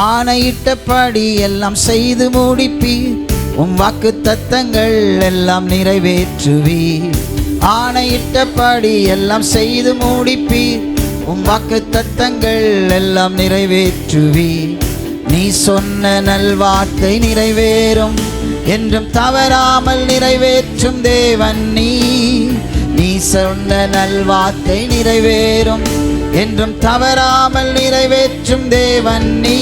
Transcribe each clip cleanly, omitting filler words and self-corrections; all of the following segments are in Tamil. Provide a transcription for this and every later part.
ஆணையிட்டபடி எல்லாம் செய்து முடிப்பீர். உம் வாக்கு தத்தங்கள் எல்லாம் நிறைவேற்றுவீர். ஆணையிட்டபடி எல்லாம் செய்து முடிப்பீர். உம் வாக்கு தத்தங்கள் எல்லாம் நிறைவேற்றுவீர். நீ சொன்ன நல்வார்த்தை நிறைவேறும், என்றும் தவறாமல் நிறைவேற்றும் தேவன் நீ. நீ சொன்ன நல்வார்த்தை நிறைவேறும், என்றும் தவறாமல் நிறைவேற்றும் தேவன் நீ.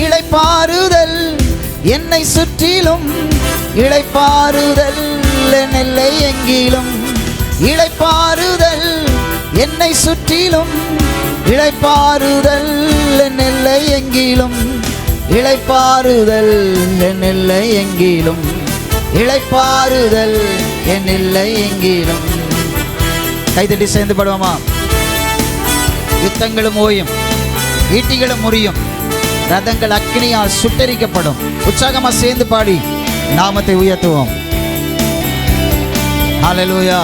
இளைப்பாறுதல் என்னை சுற்றிலும், இளைப்பாறுதல் என் எல்லை எங்கிலும். இளைப்பாறுதல் என்னை சுற்றிலும், இளைப்பாறுதல் என் எல்லை எங்கிலும். இளைப்பாறுதல் என் எல்லை எங்கிலும். இளைப்பாறுதல் என் எல்லை எங்கிலும். கைதட்டி சேர்ந்து பாடுவோமா? யுத்தங்களும் ஓயும், ஈட்டிகளும் முறியும், ரதங்கள் அக்கினியால் சுட்டரிக்கப்படும். உற்சாகமா சேர்ந்து பாடி நாமத்தை உயர்த்துவோம். ஹல்லேலூயா.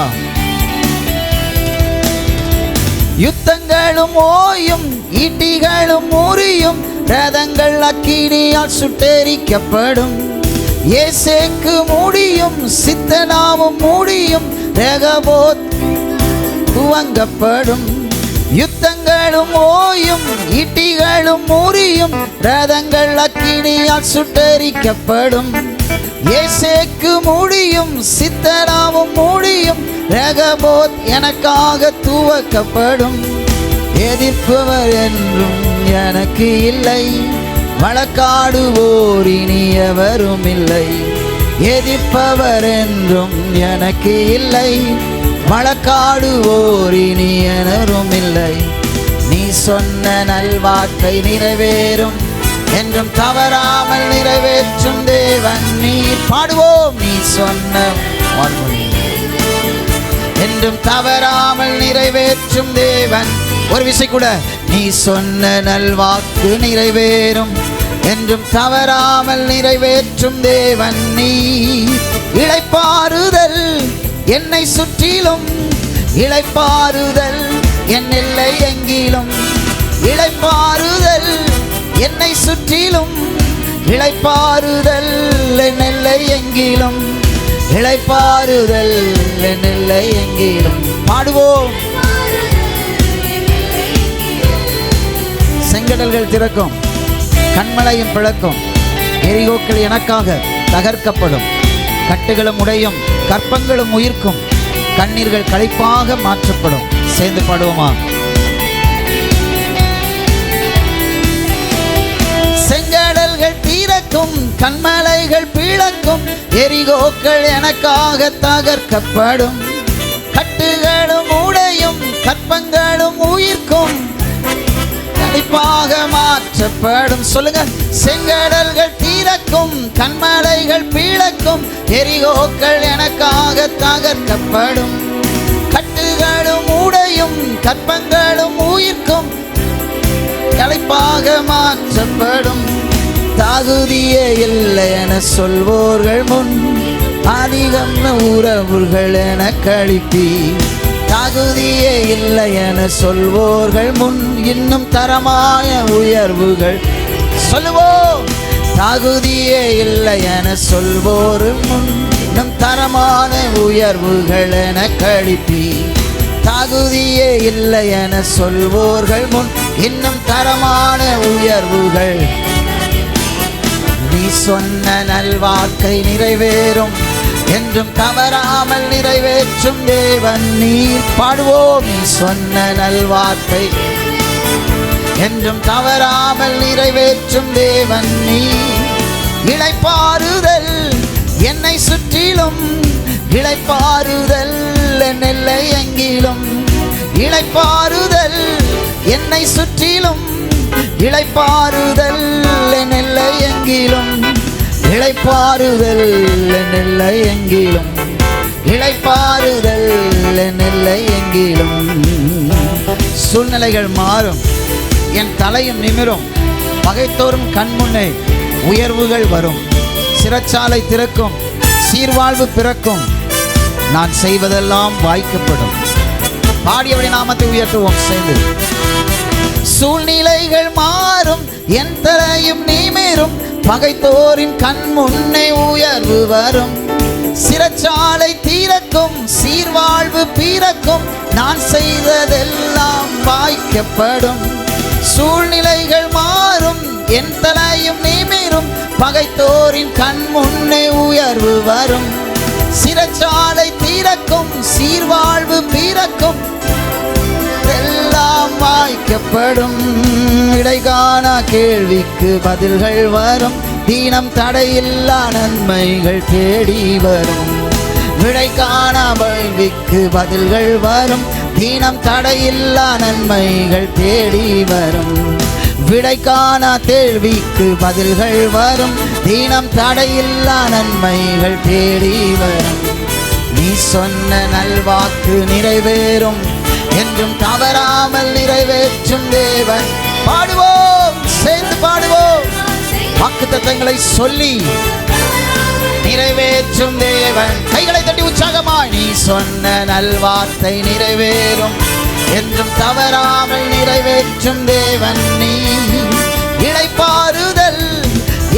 யுத்தங்களும் ஓயும், ஈட்டிகளும் முறியும், ரதங்கள் அக்கினியால் சுட்டரிக்கப்படும். இயேசுவுக்கு முடியும், சித்தனாவும் முடியும், ரெகோபோத் துவங்கப்படும். யுத்தங்களும் ஓயும், ஈட்டிகளும் முறியும், ரதங்கள் அக்கினியால் சுட்டரிக்கப்படும். இயேசுவுக்கு முடியும், சித்தனாவும் முடியும், ரெகோபோத் எனக்காக துவக்கப்படும். எதிர்ப்பவர் என்றும் எனக்கு இல்லை, வழக்காடுவோர் இனி எவரும் இல்லை. எதிர்ப்பவர் என்றும் எனக்கு இல்லை, வழக்காடுவோர் இனி எவரும் இல்லை. நீ சொன்ன நல்வார்த்தை நிறைவேறும், என்றும் தவறாமல் நிறைவேற்றும் தேவன் நீ. பாடுவோம். நீ சொன்ன என்றும் தவறாமல் நிறைவேற்றும் தேவன். ஒரு விசை கூட. நீ சொன்ன நல்வாக்கு நிறைவேறும், என்றும் தவறாமல் நிறைவேற்றும் தேவன் நீ. இளைப்பாறுதல் என்னை சுற்றிலும், இளைப்பாறுதல் என் எல்லை எங்கிலும். இளைப்பாறுதல் என்னை சுற்றிலும், இளைப்பாறுதல் என் எல்லை எங்கிலும். இளைப்பாறுதல் என் எல்லை எங்கிலும். பாடுவோம். செங்கடல்கள் திறக்கும், கண்மலையும் பிளக்கும், எரிகோக்கள் எனக்காக தகர்க்கப்படும். கட்டுகளும் உடையும், கற்பங்களும் உயிர்க்கும், கண்ணீர்கள் களிப்பாக மாற்றப்படும். சேர்ந்து பாடுவோமா? செங்கடல்கள் தீரக்கும், கண்மலைகள் பிளக்கும், எரிகோக்கள் எனக்காக தகர்க்கப்படும். கட்டுகளும் உடையும், கற்பங்களும் உயிர்க்கும், களிப்பாக மாற்றப்படும். சொல்லுங்க. செங்கடல்கள் தீரக்கும், கண்மலைகள் பிளக்கும், எரிகோக்கள் எனக்காக தகர்க்கப்படும். கட்டுகளும் உடையும், கற்பங்களும் உயிர்க்கும், களிப்பாக மாற்றப்படும். தகுதியே இல்லை என சொல்வோர்கள் முன், அதிகம் உறவுகள் என கழிப்பி. தகுதியே இல்லை என சொல்வோர்கள் முன், இன்னும் தரமாய உயர்வுகள். சொல்லுவோம். தகுதியே இல்லை என சொல்வோர் முன், இன்னும் தரமான உயர்வுகள் என கழிப்பி. தகுதியே இல்லை என சொல்வோர்கள் முன், இன்னும் தரமான உயர்வுகள். நீ சொன்ன நல்வாக்கை நிறைவேறும், என்றும் தவறாமல் நிறைவேற்றும் தேவன் நீர். பாடுவோம். நீ சொன்ன நல்வாக்கை என்றும் தவறாமல் நிறைவேற்றும் தேவன் நீர். இளைப்பாறுதல் என்னை சுற்றிலும், இளைப்பாறுதல் என் எல்லை எங்கிலும். இளைப்பாறுதல் என்னை சுற்றிலும், இளைப்பாறுதல் என் எல்லை எங்கிலும். இளைப்பாறுதல் என் எல்லை எங்கிலும். இளைப்பாறுதல் என் எல்லை எங்கிலும். சூழ்நிலைகள் மாறும், என் தலையும் நிமிரும், பகைத்தோறும் கண்முன்னே உயர்வுகள் வரும். சிறைச்சாலை திறக்கும், சீர்வாழ்வு பிறக்கும், நான் செய்வதெல்லாம் வாய்க்கப்படும். பாடியவருடைய நாமத்தை உயர்த்துவோம் சேர்ந்து. சூழ்நிலைகள் மாறும், என் தலையும் நிமிரும், பகைத்தோரின் கண் முன்னே உயர்வு வரும். சிறைச்சாலை தீரக்கும், சீர்வாழ்வு பிறக்கும், நான் செய்ததெல்லாம் வாய்க்கப்படும். சூழ்நிலைகள் மாறும், என் தலையும் நிமிரும், பகைத்தோரின் கண் முன்னே உயர்வு வரும். சிறைச்சாலை தீரக்கும், சீர்வாழ்வு பிறக்கும், எல்லாம் வாய்க்கப்படும். விடைகாண கேள்விக்கு பதில்கள் வரும், தீனம் தடையில்லா நன்மைகள் தேடி வரும். விடைகாண கேள்விக்கு பதில்கள் வரும், தீனம் தடையில்லா நன்மைகள் தேடி வரும். விடைகாண கேள்விக்கு பதில்கள் வரும், தீனம் தடையில்லா நன்மைகள் தேடி வரும். நீ சொன்ன நல்வாக்கு நிறைவேறும், என்றும் தவறாமல் நிறைவேற்றும் தேவன். பாடுவோம், சேர்ந்து பாடுவோம். வாக்குத்தத்தங்களை சொல்லி நிறைவேற்றும் தேவன். கைகளை தட்டி உற்சாகமாய். நீ சொன்ன நல்வார்த்தை நிறைவேறும், என்றும் தவறாமல் நிறைவேற்றும் தேவன் நீ. இளைப்பாறுதல்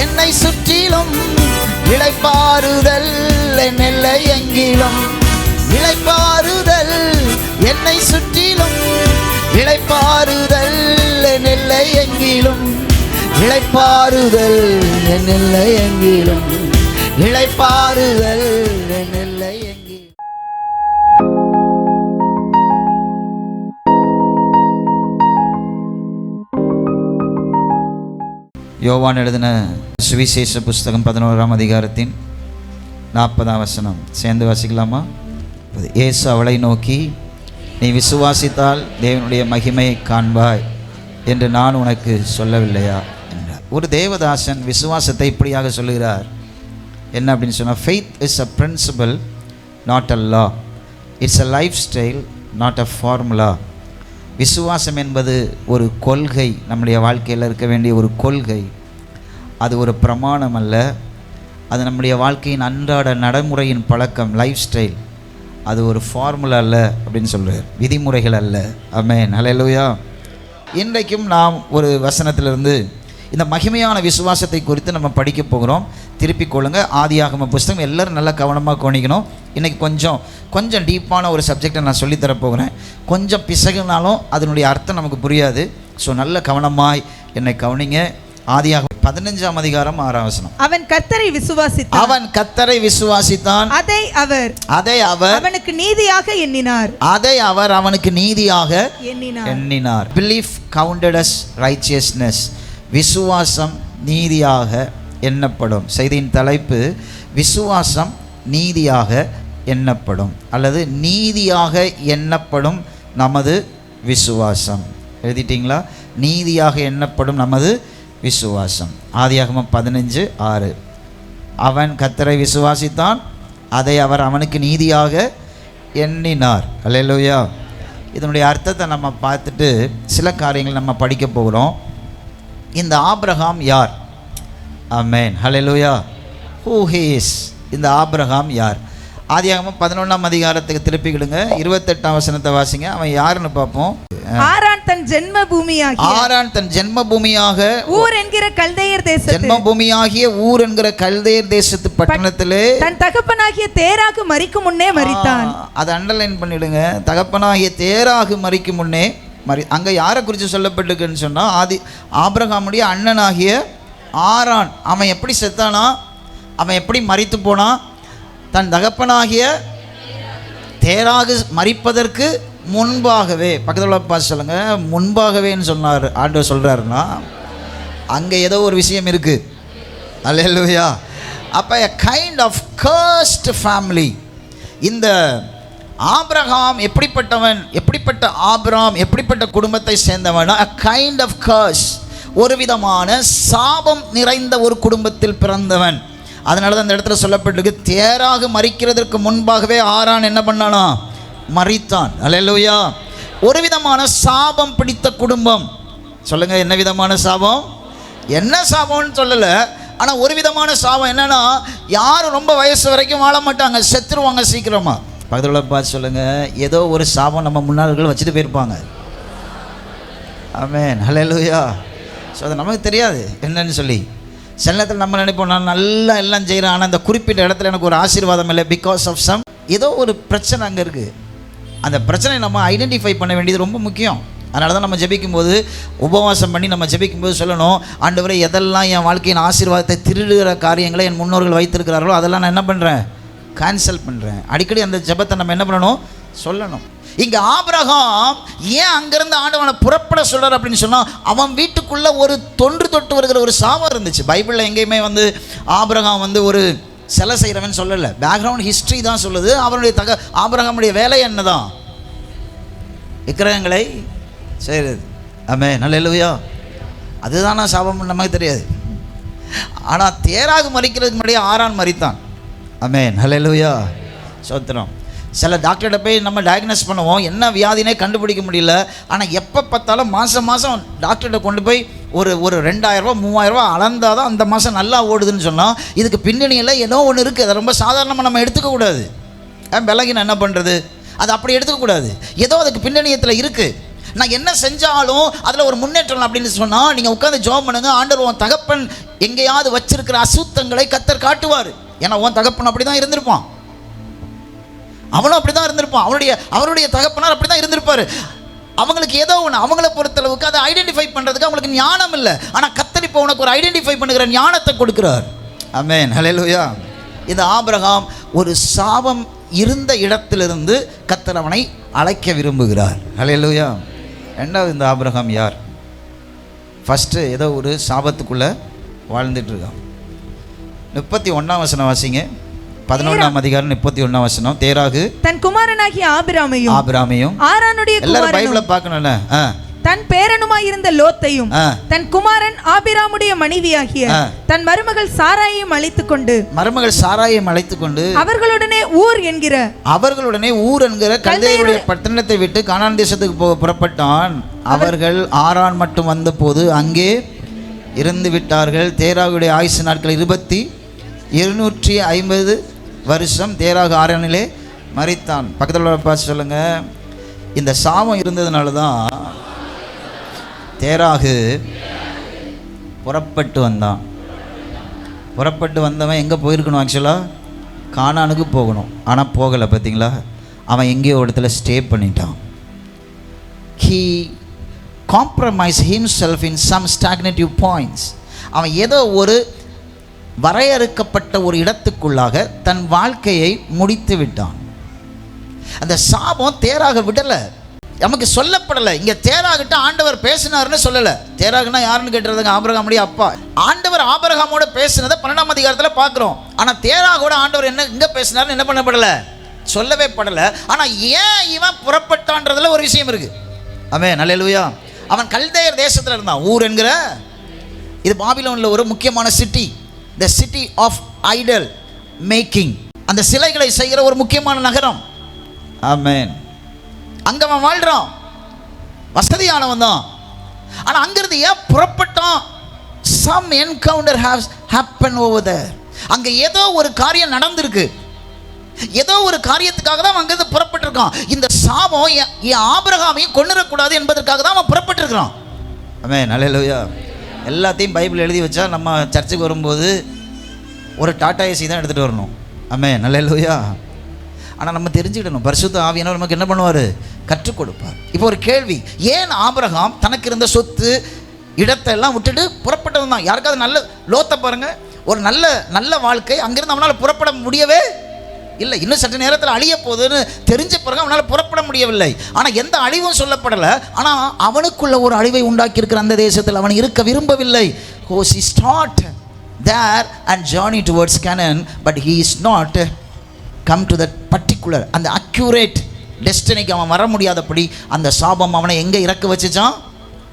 என்னை சுற்றிலும், இளைப்பாறுதல் என் எல்லை எங்கிலும். இளைப்பாறுதல் என்னை சுற்றிலும், இளைப்பாறுதல் என் எல்லை எங்கிலும். இளைப்பாறுதல் என் எல்லை எங்கிலும், இளைப்பாறுதல் என் எல்லை எங்கிலும். யோவான் எழுதின சுவிசேஷ புஸ்தகம் 11ஆம் அதிகாரத்தின் 40ஆம் வசனம் சேர்ந்து வாசிக்கலாமா? இயேசு அவளை நோக்கி, நீ விசுவாசித்தால் தேவனுடைய மகிமையை காண்பாய் என்று நான் உனக்கு சொல்லவில்லையா என்றார். ஒரு தேவதாசன் விசுவாசத்தை இப்படியாக சொல்லுகிறார். என்ன அப்படின்னு சொன்னால், faith is a principle, not a law. It's a lifestyle, not a formula. விசுவாசம் என்பது ஒரு கொள்கை, நம்முடைய வாழ்க்கையில் இருக்க வேண்டிய ஒரு கொள்கை. அது ஒரு பிரமாணம் அல்ல, அது நம்முடைய வாழ்க்கையின் அன்றாட நடைமுறையின் பழக்கம், லைஃப் ஸ்டைல். அது ஒரு ஃபார்முலா அல்ல அப்படின்னு சொல்கிறார், விதிமுறைகள் அல்ல. ஆமென், ஹல்லேலூயா. இன்றைக்கும் நாம் ஒரு வசனத்திலிருந்து இந்த மகிமையான விசுவாசத்தை குறித்து நம்ம படிக்க போகிறோம். திருப்பிக் கொள்ளுங்க, ஆதியாகம புஸ்தகம். எல்லோரும் நல்லா கவனமாக கவனிக்கணும். இன்றைக்கி கொஞ்சம் டீப்பான ஒரு சப்ஜெக்டை நான் சொல்லித்தரப்போகிறேன். கொஞ்சம் பிசகுனாலும் அதனுடைய அர்த்தம் நமக்கு புரியாது. ஸோ நல்ல கவனமாய் என்னை கவனிங்க. ஆதியாகமம் 15ஆம் அதிகாரம் 6ஆம் வசனம். அவன் கர்த்தரை விசுவாசித்தான், அவன் கர்த்தரை விசுவாசித்தான், அதை அவர் அவனுக்கு நீதியாக எண்ணினார், அதை அவர் அவனுக்கு நீதியாக எண்ணினார். Belief counted as righteousness. விசுவாசம் நீதியாக எண்ணப்படும். செய்தியின் தலைப்பு, விசுவாசம் நீதியாக எண்ணப்படும் அல்லது நீதியாக எண்ணப்படும் நமது விசுவாசம். எழுதிட்டீங்களா? நீதியாக எண்ணப்படும் நமது விசுவாசம். ஆதியாகமம் 15:6. அவன் கர்த்தரை விசுவாசித்தான், அதை அவர் அவனுக்கு நீதியாக எண்ணினார். அல்லேலூயா. இதனுடைய அர்த்தத்தை நம்ம பார்த்துட்டு சில காரியங்கள் நம்ம படிக்க போகிறோம். இந்த ஆபிரகாம் யார்? Amen, hallelujah. Who he is? இந்த ஆபிரகாம் யார்? ஆதியாகமம் 11ஆம் அதிகாரத்துக்கு திருப்பிக்கிடுங்க, 28ஆம் வசனத்தை வாசிங்க. அவன் யாருன்னு பார்ப்போம். ஆரான் தன் ஜென்மபூமியாக ஊர் என்கிற கல்தேயர் தேசத்து, ஜென்மபூமியாகிய ஊர் என்கிற கல்தேயர் தேசத்து பட்டணத்திலே தன் தகப்பனாகிய தேராகு மரிக்கும் முன்னே மரித்தான். அதை அண்டர்லைன் பண்ணிடுங்க. தகப்பனாகிய தேராகு மரிக்கும் முன்னே அங்கே யாரை குறித்து சொல்லப்பட்டிருக்குன்னு சொன்னால், ஆபிரகாமுடைய அண்ணனாகிய ஆரான். அவன் எப்படி செத்தானா? அவன் எப்படி மரித்து போனான்? தன் தகப்பனாகிய தேராகு மரிப்பதற்கு முன்பாகவே. பக்கத்தில் உள்ள சொல்லுங்க, முன்பாகவேன்னு சொன்னார் ஆண்டவர். சொல்கிறாருன்னா அங்கே ஏதோ ஒரு விஷயம் இருக்குது. அல்லேலூயா. அப்போ a kind of cursed family. இந்த ஆபிரகாம் எப்படிப்பட்டவன்? எப்படிப்பட்ட ஆபிரகாம் எப்படிப்பட்ட குடும்பத்தை சேர்ந்தவன்? a kind of curse. ஒரு விதமான சாபம் நிறைந்த ஒரு குடும்பத்தில் பிறந்தவன். அதனால தான் அந்த இடத்துல சொல்லப்பட்டிருக்கு, தேராக மரிக்கிறதற்கு முன்பாகவே ஆரான் என்ன பண்ணானா? மரித்தான். அல்லேலூயா. ஒரு விதமான சாபம் பிடித்த குடும்பம். சொல்லுங்க, என்ன விதமான சாபம்? என்ன சாபம்னு சொல்லலை, ஆனால் ஒரு விதமான சாபம். என்னன்னா, யாரும் ரொம்ப வயசு வரைக்கும் வாழ மாட்டாங்க, செத்துருவாங்க சீக்கிரமா. பக்கத்தில் பார்த்து சொல்லுங்க, ஏதோ ஒரு சாபம் நம்ம முன்னாள்கள் வச்சுட்டு போயிருப்பாங்க. ஆமென், ஹல்லேலூயா. ஸோ அது நமக்கு தெரியாது என்னன்னு சொல்லி. சில நேரத்தில் நம்ம நினைப்போம் நான் நல்லா எல்லாம் செய்கிறேன், ஆனால் அந்த குறிப்பிட்ட இடத்துல எனக்கு ஒரு ஆசீர்வாதம் இல்லை, பிகாஸ் ஆஃப் சம் ஏதோ ஒரு பிரச்சனை அங்கே இருக்குது. அந்த பிரச்சனையை நம்ம ஐடென்டிஃபை பண்ண வேண்டியது ரொம்ப முக்கியம். அதனால தான் நம்ம ஜெபிக்கும்போது, உபவாசம் பண்ணி நம்ம ஜெபிக்கும்போது சொல்லணும், ஆண்டவரே எதெல்லாம் என் வாழ்க்கையின் ஆசீர்வாதத்தை திருடுகிற காரியங்களை என் முன்னோர்கள் வைத்திருக்கிறார்களோ அதெல்லாம் நான் என்ன பண்ணுறேன், கேன்சல் பண்ணுறேன். அடிக்கடி அந்த ஜெபத்தை நம்ம என்ன பண்ணணும், சொல்லணும். இங்கே ஆபிரகாம் ஏன் அங்கேருந்து ஆண்டவனை புறப்பட சொல்கிறார் அப்படின்னு சொன்னால், அவன் வீட்டுக்குள்ளே ஒரு தொன்று தொட்டு வருகிற ஒரு சாபம் இருந்துச்சு. பைபிளில் எங்கேயுமே ஆபிரகாம் ஒரு சிலை செய்கிறவன் சொல்லலை, பேக்ரவுண்ட் ஹிஸ்ட்ரி தான் சொல்லுது. அவனுடைய ஆபிரகாமுடைய வேலை என்ன தான், விக்கிரகங்களை செய்கிறது. ஆமென், அல்லேலூயா. அதுதான் நான் சாபம் நமக்கு தெரியாது. ஆனால் தேராகு மரிக்கிறதுக்கு முன்னாடியே ஆரான் மரித்தான். ஆமென், அல்லேலூயா, சோத்திரம். சில டாக்டர்கிட்ட போய் நம்ம டயக்னோஸ் பண்ணுவோம், என்ன வியாதினே கண்டுபிடிக்க முடியல. ஆனால் எப்போ பார்த்தாலும் மாதம் டாக்டர்கிட்ட கொண்டு போய் ஒரு 2000 ரூபா 3000 ரூபா அளந்தால் தான் அந்த மாதம் நல்லா ஓடுதுன்னு சொன்னால், இதுக்கு பின்னணியில் ஏதோ ஒன்று இருக்குது. அதை ரொம்ப சாதாரணமாக நம்ம எடுத்துக்கக்கூடாது. விலகின என்ன பண்ணுறது, அது அப்படி எடுத்துக்கக்கூடாது. ஏதோ அதுக்கு பின்னணியத்தில் இருக்குது. நான் என்ன செஞ்சாலும் அதில் ஒரு முன்னேற்றம் அப்படின்னு சொன்னால், நீங்கள் உட்காந்து ஜெபம் பண்ணுங்க. ஆண்டவர் உன் தகப்பன் எங்கேயாவது வச்சிருக்கிற அசுத்தங்களை கர்த்தர் காட்டுவார். ஏன்னா உன் தகப்பன் அப்படி தான் இருந்திருப்பான், அவனும் அப்படி தான் இருந்திருப்பான், அவருடைய தகப்பனார் அப்படி தான் இருந்திருப்பார். அவங்களுக்கு ஏதோ ஒன்று, அவங்கள பொறுத்தளவுக்கு அதை ஐடென்டிஃபை பண்ணுறதுக்கு அவங்களுக்கு ஞானம் இல்லை. ஆனால் கர்த்தர் இப்போ உனக்கு ஒரு ஐடென்டிஃபை பண்ணுகிற ஞானத்தை கொடுக்கிறார். ஆமென், ஹல்லேலூயா. இந்த ஆபிரகாம் ஒரு சாபம் இருந்த இடத்திலிருந்து கர்த்தர் அவனை அழைக்க விரும்புகிறார். ஹல்லேலூயா. ரெண்டாவது, இந்த ஆபிரகாம் யார்? ஃபஸ்ட்டு ஏதோ ஒரு சாபத்துக்குள்ளே வாழ்ந்துட்டு இருக்கான். 31ஆம் வசனம் வாசிங்க. 11ஆம் அதிகாரம் 31ஆம் வசனம். தேராகு தன் குமாரனாகிய ஆபிராமையும் ஆரானுடைய எல்லாரும் பைபிளை பார்க்கணும்ல, தன் பேரனுமாயிருந்த லோத்தையும் தன் குமாரன் ஆபிராமுடைய மனைவியாகிய தன் மருமகள் சாராயையும் அழைத்துக் கொண்டு அவர்களுடனே ஊர் என்கிற கல்தேயருடைய பட்டணத்தை விட்டு கானான் தேசத்துக்கு புறப்பட்டான். அவர்கள் ஆரான் மட்டும் வந்த போது அங்கே இருந்து விட்டார்கள். தேராகுடைய ஆயுசு நாட்கள் 250 வருஷம். தேராகு ஆரானிலே மரித்தான். பக்கத்தில் உள்ள பார்த்து சொல்லுங்க, இந்த சாபம் இருந்ததுனால தான் தேராகு புறப்பட்டு வந்தான். புறப்பட்டு வந்தவன் எங்கே போயிருக்கணும், ஆக்சுவலாக கானானுக்கு போகணும். ஆனால் போகலை. பார்த்தீங்களா, அவன் எங்கேயோ இடத்துல ஸ்டே பண்ணிட்டான். he compromised himself in some stagnative points. அவன் ஏதோ ஒரு வரையறுக்கப்பட்ட ஒரு இடத்துக்குள்ளாக தன் வாழ்க்கையை முடித்து விட்டான். அந்த சாபம் தேராக விடலை, நமக்கு சொல்லப்படலை. இங்கே தேராகிட்ட ஆண்டவர் பேசினார்னு சொல்லலை. தேராகுனா யாருன்னு கேட்டுறதுங்க, ஆபிரகாமுடைய அப்பா. ஆண்டவர் ஆபிரகாமோட பேசினதை 12ஆம் அதிகாரத்தில் பார்க்குறோம். ஆனால் தேராகோட ஆண்டவர் என்ன இங்கே பேசினார்னு என்ன பண்ணப்படலை, சொல்லவே படலை. ஆனால் ஏன் இவன் புறப்பட்டான்றதுல ஒரு விஷயம் இருக்குது. ஆமென், அல்லேலூயா. அவன் கல்தேயர் தேசத்தில் இருந்தான். ஊர் என்கிற இது பாபிலோனில் ஒரு முக்கியமான city, the city of idol making. அந்த சிலைகளை செய்கிற ஒரு முக்கியமான நகரம். ஆமென். அங்கே அவன் வாழ்கிறான், வசதியானவன் தான். ஆனால் அங்கிருந்து ஏன் புறப்பட்டான்? Some encounter has happened over there. அங்கே ஏதோ ஒரு காரியம் நடந்திருக்கு, ஏதோ ஒரு காரியத்துக்காக தான் அங்கிருந்து புறப்பட்டிருக்கான். இந்த சாபம் என் ஆபிரகாமையும் கொன்னுடக்கூடாது என்பதற்காக தான் அவன் புறப்பட்டிருக்கிறான். ஆமென், அல்லேலூயா. எல்லாத்தையும் பைபிள் எழுதி வச்சா நம்ம சர்ச்சுக்கு வரும்போது ஒரு டாடா ஏசி தான் எடுத்துகிட்டு வரணும். ஆமென், அல்லேலூயா. ஆனால் நம்ம தெரிஞ்சுக்கிடணும், பரிசுத்த ஆவியானவர் நமக்கு என்ன பண்ணுவார், கற்றுக் கொடுப்பார். இப்போ ஒரு கேள்வி, ஏன் ஆபிரகாம் தனக்கு இருந்த சொத்து இடத்தை எல்லாம் விட்டுட்டு புறப்பட்டது தான்? யாருக்காவது நல்ல லோத்தை பாருங்க, ஒரு நல்ல வாழ்க்கை, அங்கிருந்து அவனால் புறப்பட முடியவே இல்லை. இன்னும் சற்று நேரத்தில் அழிய போகுதுன்னு தெரிஞ்ச பிறகு அவனால் புறப்பட முடியவில்லை. ஆனால் எந்த அழிவும் சொல்லப்படலை. ஆனால் அவனுக்குள்ள ஒரு அழிவை உண்டாக்கி இருக்கிற அந்த தேசத்தில் அவன் இருக்க விரும்பவில்லை. He start there and journey towards Canaan, but he is not come to that particular அந்த அக்யூரேட் டெஸ்டினிக்கு அவன் வர முடியாதபடி அந்த சாபம் அவனை எங்கே இறக்க வச்சுச்சான்?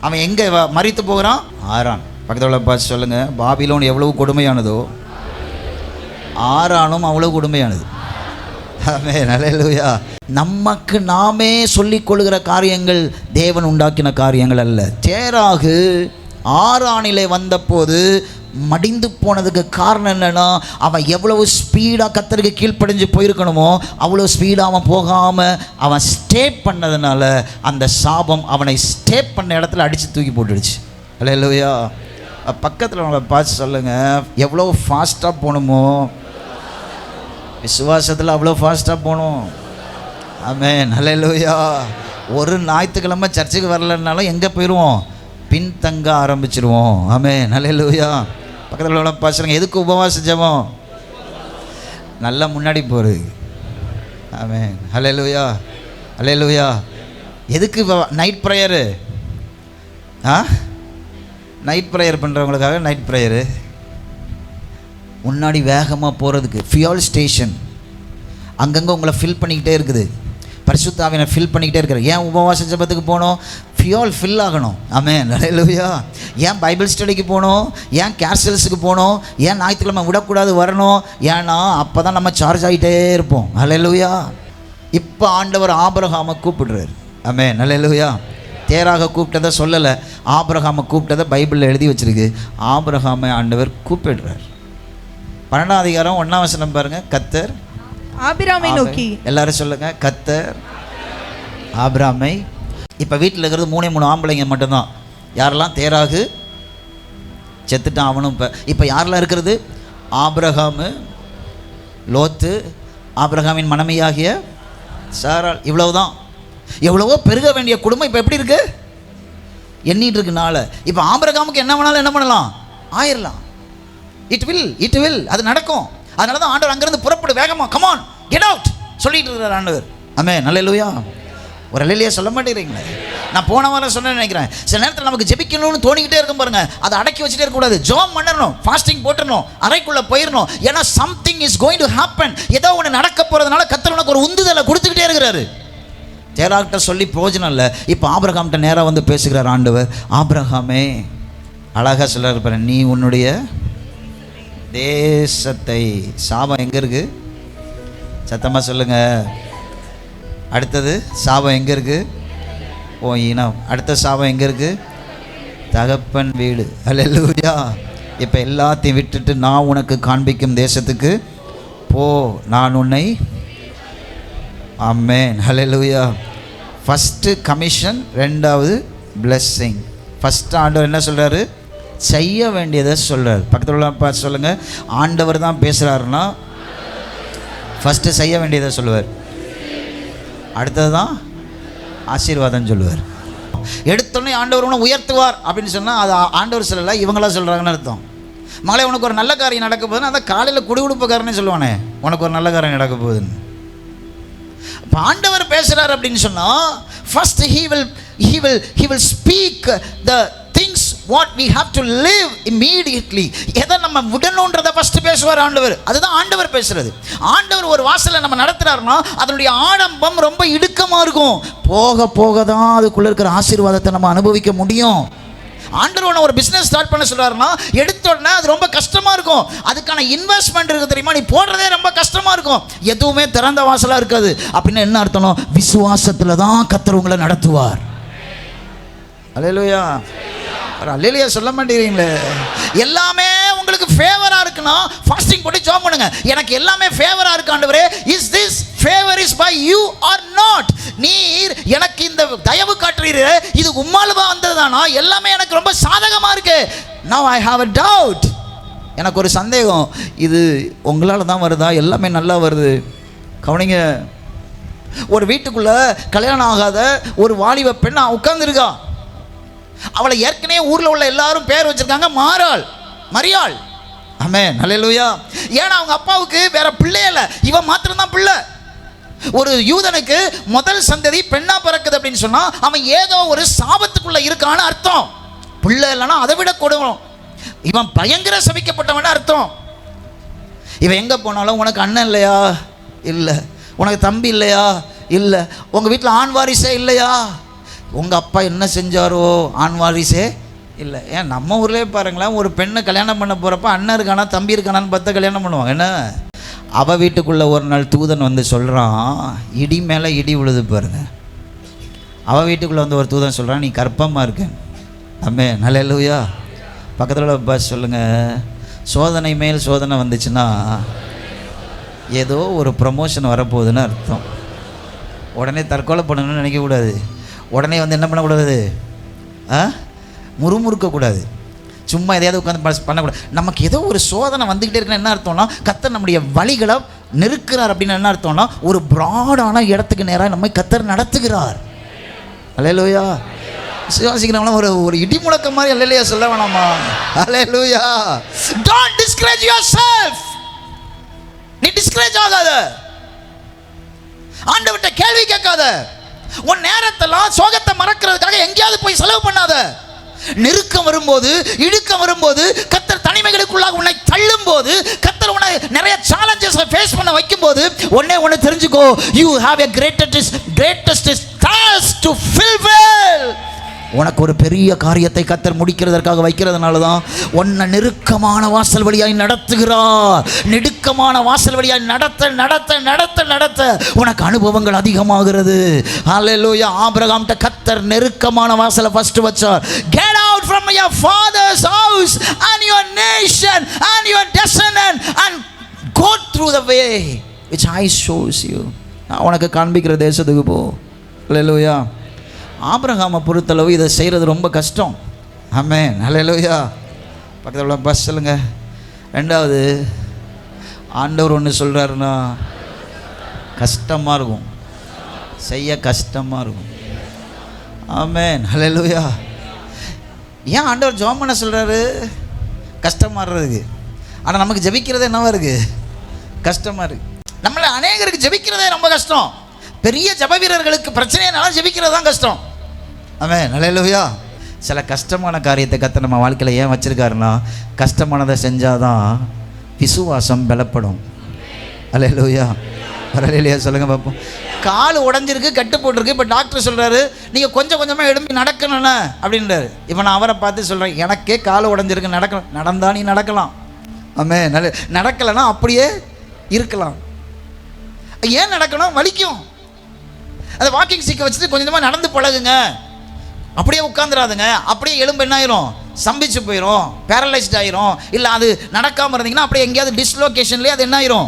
அவன் எங்கே மரித்து போகிறான்? ஆரான். பக்கத்தில் பார்த்து சொல்லுங்க, பாபிலோன் எவ்வளவு கொடுமையானதோ ஆரானும் அவ்வளவு கொடுமையானது. ஆமென், அல்லேலூயா. நமக்கு நாமே சொல்லிக் கொள்கிற காரியங்கள் தேவன் உண்டாக்கின காரியங்கள் அல்ல. தேராகு ஆரானிலே வந்தபோது மடிந்து போனதுக்கு காரணம் என்னன்னா, அவன் எவ்வளவு ஸ்பீடாக கர்த்தருக்கு கீழ்ப்படிஞ்சு போயிருக்கணுமோ அவ்வளோ ஸ்பீடாக அவன் போகாமல் அவன் ஸ்டே பண்ணதுனால அந்த சாபம் அவனை ஸ்டே பண்ண இடத்துல அடித்து தூக்கி போட்டுடுச்சு. அல்லேலூயா. பக்கத்தில் உங்களை பார்த்து சொல்லுங்கள், எவ்வளோ ஃபாஸ்ட்டாக போகணுமோ விசுவாசத்தில் அவ்வளோ ஃபாஸ்ட்டாக போகணும். ஆமென், அல்லேலூயா. ஒரு ஞாயிற்றுக்கிழமை சர்ச்சுக்கு வரலன்னாலும் எங்கே போயிடுவோம்? பின்தங்க ஆரம்பிச்சிருவோம். ஆமென், அல்லேலூயா. பக்கத்தில் உள்ள பார்த்து எதுக்கு உபவாச ஜெபம்? நல்லா முன்னாடி போகிறது. ஆமென், அல்லேலூயா, அல்லேலூயா. எதுக்கு நைட் ப்ரேயரு? நைட் ப்ரேயர் பண்ணுறவங்களுக்காக நைட் ப்ரேயரு. முன்னாடி வேகமாக போகிறதுக்கு ஃபியூல் ஸ்டேஷன் அங்கங்கே உங்களை ஃபில் பண்ணிக்கிட்டே இருக்குது. பரிசுத்த ஆவியை ஃபில் பண்ணிக்கிட்டே இருக்கிற. ஏன் உபவாச ஜெபத்துக்கு போகணும்? ஃபியூல் ஃபில் ஆகணும். ஆமென், அல்லேலூயா. ஏன் பைபிள் ஸ்டடிக்கு போகணும்? ஏன் கேர்சல்ஸுக்கு போகணும்? ஏன் ஞாயிற்றுக்கிழமை விடக்கூடாது வரணும்? ஏன்னா அப்போ தான் நம்ம சார்ஜ் ஆகிட்டே இருப்போம். அல்லேலூயா. இப்போ ஆண்டவர் ஆபிரகாமை கூப்பிடுறாரு. ஆமென், அல்லேலூயா. தேராக கூப்பிட்டதை சொல்லலை, ஆபிரகாமை கூப்பிட்டதை பைபிளில் எழுதி வச்சிருக்கு. ஆபிரகாமை ஆண்டவர் கூப்பிடுறார். 12ஆம் அதிகாரம் 1ஆம் வசனம் பாருங்க. கர்த்தர் ஆபிரகாமை நோக்கி, எல்லாரும் சொல்லுங்க, கர்த்தர் ஆபிரகாமை. இப்போ வீட்டில் இருக்கிறது 3 ஆம்பளைங்க மட்டும்தான். யாரெல்லாம்? தேராகு செத்துட்டான், அவனும். இப்போ யாரெல்லாம் இருக்கிறது? ஆபிரகாமு, லோத்து, ஆபிரகாமின் மனைவியாகிய சாராள். இவ்வளவுதான். எவ்வளவோ பெருக வேண்டிய குடும்பம் இப்போ எப்படி இருக்கு? எண்ணிட்டு இருக்குனால இப்போ ஆபிரகாமுக்கு என்ன வேணாலும் என்ன பண்ணலாம்? ஆயிரலாம். இட் வில் அது நடக்கும். அதனால தான் ஆண்டவர் அங்கிருந்து புறப்படு, வேகமா கமான் கெட் அவுட் சொல்லிட்டு இருக்கிறார் ஆண்டவர். ஆமென், அல்லேலூயா. ஒரு அல்லேலூயா சொல்ல மாட்டேங்கிறீங்களே? நான் போன வாரம் சொன்னேன்னு நினைக்கிறேன். சில நேரத்தில் நமக்கு ஜெபிக்கணும்னு தோணிக்கிட்டே இருக்கும் பாருங்க, அதை அடக்கி வச்சுட்டே இருக்கக்கூடாது. ஜெபம் பண்ணணும், ஃபாஸ்டிங் போட்டுடணும், அறைக்குள்ளே போயிடணும். ஏன்னா something is going to happen. ஏதோ ஒன்று நடக்க போகிறதுனால கர்த்தர் உனக்கு ஒரு உந்துதலை கொடுத்துக்கிட்டே இருக்கிறாரு. தேராகிட்ட சொல்லி பிரயோஜனம் இல்லை. இப்போ ஆபிரகாம்கிட்ட நேராக வந்து பேசுகிறார் ஆண்டவர். ஆபிரகாமே, அழகாக சொல்ல, நீ உன்னுடைய தேசத்தை. சாபம் எங்கே இருக்கு? சத்தமாக சொல்லுங்க. அடுத்தது சாபம் எங்கே இருக்கு? ஓ இனம். அடுத்த சாபம் எங்கே இருக்கு? தகப்பன் வீடு. அல்லேலூயா. இப்போ எல்லாத்தையும் விட்டுட்டு நான் உனக்கு காண்பிக்கும் தேசத்துக்கு போ, நான் உன்னை. ஆமென், அல்லேலூயா. ஃபஸ்ட்டு கமிஷன், ரெண்டாவது பிளெஸ்ஸிங். ஃபஸ்ட்டு ஆண்டவர் என்ன சொல்கிறாரு? செய்ய வேண்டியதை சொல்கிறார். பக்கத்தில் உள்ள பார்த்து சொல்லுங்கள், ஆண்டவர் தான் பேசுகிறாருன்னா ஃபஸ்ட்டு செய்ய வேண்டியதை சொல்லுவார், அடுத்தது தான் ஆசீர்வாதம் சொல்லுவார். எடுத்தோடனே ஆண்டவர் உன்னை உயர்த்துவார் அப்படின்னு சொன்னால் அது ஆண்டவர் சொல்லலை, இவங்களா சொல்கிறாங்கன்னு அர்த்தம். மகளே, உனக்கு ஒரு நல்ல காரியம் நடக்க போகுதுன்னு அந்த காலையில் குடிகுடுப்புக்காரனே சொல்லுவானே, உனக்கு ஒரு நல்ல காரியம் நடக்க போகுதுன்னு. இப்போ ஆண்டவர் பேசுகிறார் அப்படின்னு சொன்னால் first he will speak the things what we have to live immediately. எதை நம்ம விடணுன்றதை ஃபர்ஸ்ட் பேசுவார் ஆண்டவர். அதுதான் ஆண்டவர் பேசுறது. ஆண்டவர் ஒரு வாசலை நம்ம நடத்துறாருன்னா அதனுடைய ஆடம்பம் ரொம்ப இடுக்கமாக இருக்கும். போக போக தான் அதுக்குள்ளே இருக்கிற ஆசீர்வாதத்தை நம்ம அனுபவிக்க முடியும். ஆண்டவர் ஒரு பிஸ்னஸ் ஸ்டார்ட் பண்ண சொல்கிறாருன்னா எடுத்த உடனே அது ரொம்ப கஷ்டமாக இருக்கும். அதுக்கான இன்வெஸ்ட்மெண்ட் இருக்குது தெரியுமா? நீ போடுறதே ரொம்ப கஷ்டமாக இருக்கும். எதுவுமே திறந்த வாசலாக இருக்காது. அப்படின்னு என்ன அர்த்தம்? விசுவாசத்தில் தான் கர்த்தர் உங்களை நடத்துவார். அல்லேலூயா. அல்லேலூயா சொல்ல மாட்டேங்கிறீங்களே? எல்லாமே உங்களுக்கு ஃபேவராக இருக்குன்னா ஃபாஸ்டிங் போட்டு ஜாப் பண்ணுங்க. எனக்கு எல்லாமே ஃபேவராக இருக்கு ஆண்டவரே. Is this favour is by you or not? நீர் எனக்கு இந்த தயவு காட்டுறீரு, இது உம்மாலுவா வந்ததுதானா? எல்லாமே எனக்கு ரொம்ப சாதகமாக இருக்கு. Now I have a doubt. எனக்கு ஒரு சந்தேகம், இது உங்களால் தான் வருதா? எல்லாமே நல்லா வருது. கவனிங்க, ஒரு வீட்டுக்குள்ளே கல்யாணம் ஆகாத ஒரு வாலிப பெண் உட்கார்ந்துருக்கா. அவளை ஏற்கனவே ஊரில் உள்ள எல்லாரும் பேர் வச்சிருக்காங்க மரியாள். ஆமென், அல்லேலூயா. ஏன்னா அவங்க அப்பாவுக்கு வேற பிள்ளையே இல்லை, இவன் மாத்திரம்தான் பிள்ளை. ஒரு யூதனுக்கு முதல் சந்ததி பெண்ணா பிறக்குது அப்படின்னு சொன்னா அவன் ஏதோ ஒரு சாபத்துக்குள்ள இருக்கான்னு அர்த்தம். பிள்ளை இல்லைன்னா அதை விட கொடுக்கணும். இவன் பயங்கர சபிக்கப்பட்டவன் அர்த்தம். இவன் எங்க போனாலும் உனக்கு அண்ணன் இல்லையா? இல்லை. உனக்கு தம்பி இல்லையா? இல்லை. உங்க வீட்டில் ஆண் வாரிசே இல்லையா? உங்கள் அப்பா என்ன செஞ்சாரோ ஆண் வாரிசே இல்லை. ஏன் நம்ம ஊர்லேயே பாருங்களேன், ஒரு பெண்ணை கல்யாணம் பண்ண போகிறப்ப அண்ணன் இருக்கானா தம்பி இருக்கானான்னு பார்த்தா கல்யாணம் பண்ணுவாங்க. என்ன? அவள் வீட்டுக்குள்ளே ஒரு நாள் தூதன் வந்து சொல்கிறான், இடி மேலே இடி விழுது பாருங்க. அவள் வீட்டுக்குள்ளே வந்து ஒரு தூதன் சொல்கிறான், நீ கர்ப்பமாக இருக்க. ஆமென், அல்லேலூயா. பக்கத்தில் உள்ள பஸ் சொல்லுங்கள், சோதனை மேல் சோதனை வந்துச்சுன்னா ஏதோ ஒரு ப்ரமோஷன் வரப்போகுதுன்னு அர்த்தம். உடனே தற்கொலை பண்ணணும்னு நினைக்கக்கூடாது. உடனே வந்து என்ன பண்ணக்கூடாது? முறுமுறுக்கக்கூடாது, சும்மா எதையாவது உட்காந்து பண்ணக்கூடாது. நமக்கு ஏதோ ஒரு சோதனை வந்துக்கிட்டே இருக்குன்னு என்ன அர்த்தம்னா, கர்த்தர் நம்முடைய வழிகளை நெருக்கிறார் அப்படின்னு என்ன அர்த்தம்னா, ஒரு பிராடான இடத்துக்கு நேராக நம்மை கர்த்தர் நடத்துகிறார். அல்லேலூயா. விசுவாசிக்கிறவங்களாம் ஒரு இடி முழக்க மாதிரி அல்லேலூயா சொல்ல வேணாமா? அல்லேலூயா. Don't discourage yourself. நீ டிஸ்கரேஜ் ஆகாத, ஆண்டவர்கிட்ட கேள்வி கேட்காத, உன் நேரத்தெல்லாம் சோகத்தை மறக்கிறதுக்காக எங்கேயாவது போய் செலவு பண்ணாத. நெருக்கம் வரும்போது, இடுக்கம் வரும்போது, கர்த்தர் தனிமைகளுக்குள்ளாக உன்னை தள்ளும் போது, கர்த்தர் உன்னை நிறைய சேலஞ்சஸ் ஃபேஸ் பண்ண வைக்கும் போது, ஒண்ணு தெரிஞ்சுக்கோ, you have a greatest task to fulfill. உனக்கு ஒரு பெரிய காரியத்தை கர்த்தர் முடிக்கிறதற்காக வைக்கிறதுனால தான் உன்னை நெருக்கமான வாசல் வழியாய் நடத்துகிறார். நெருக்கமான வாசல் வழியாய் நடத்த நடத்த நடத்த நடத்த உனக்கு அனுபவங்கள் அதிகமாகிறது. ஹல்லேலூயா. ஆபிரகாம்கிட்ட கர்த்தர் நெருக்கமான வாசலை ஃபர்ஸ்ட் வச்சார். Get out from your father's house and your nation and your descendant and go through the way which I shows you. நான் உனக்கு காண்பிக்கிற தேசத்துக்கு போ. ஹல்லேலூயா. ஆபிரகாமை பொறுத்தளவு இதை செய்கிறது ரொம்ப கஷ்டம். ஆமென். ஹல்லேலூயா. பக்கத்தில் உள்ள பஸ் சொல்லுங்க. ரெண்டாவது, ஆண்டவர் ஒன்று சொல்கிறாருன்னா கஷ்டமாக இருக்கும், செய்ய கஷ்டமாக இருக்கும். ஆமென். ஹல்லேலூயா. ஏன் ஆண்டவர் ஜெபம் பண்ண சொல்கிறாரு? கஷ்டமாக இருக்கிறதுக்கு. ஆனால் நமக்கு ஜெபிக்கிறதே என்னவா இருக்குது? கஷ்டமாக இருக்குது. நம்மளை அநேகருக்கு ஜெபிக்கிறதே ரொம்ப கஷ்டம். பெரிய ஜெப வீரர்களுக்கு பிரச்சனைனால ஜெபிக்கிறது தான் கஷ்டம். ஆமென். ஹல்லேலூயா. சில கஷ்டமான காரியத்தை கர்த்தர் நம்ம வாழ்க்கையில் ஏன் வச்சுருக்காருன்னா, கஷ்டமானதை செஞ்சாதான் விசுவாசம் பலப்படும். ஹல்லேலூயா. ஹல்லேலூயா சொல்லுங்கள் பார்ப்போம். கால் உடஞ்சிருக்கு, கட்டு போட்டிருக்கு. இப்போ டாக்டர் சொல்கிறாரு நீங்கள் கொஞ்சம் கொஞ்சமாக எழும்பி நடக்கணும்ண்ணே அப்படின்றாரு. இப்போ நான் அவரை பார்த்து சொல்கிறேன், எனக்கே கால் உடஞ்சிருக்கு, நடந்தா நீ நடக்கலாம். ஆமென். நடக்கலைன்னா அப்படியே இருக்கலாம். ஏன் நடக்கணும்? வலிக்கும். அதை வாக்கிங் ஸ்டிக்கை வச்சுட்டு கொஞ்சம் கொஞ்சமாக நடந்து பழகுங்க. அப்படியே உட்காந்துடாதுங்க. அப்படியே எலும்பு என்ன ஆயிரும்? சம்பிச்சு போயிடும், பேரலைஸ்ட் ஆயிரும். இல்லை அது நடக்காமல் இருந்தீங்கன்னா அப்படியே எங்கேயாவது டிஸ்லோகேஷன்லேயே அது என்ன ஆயிரும்?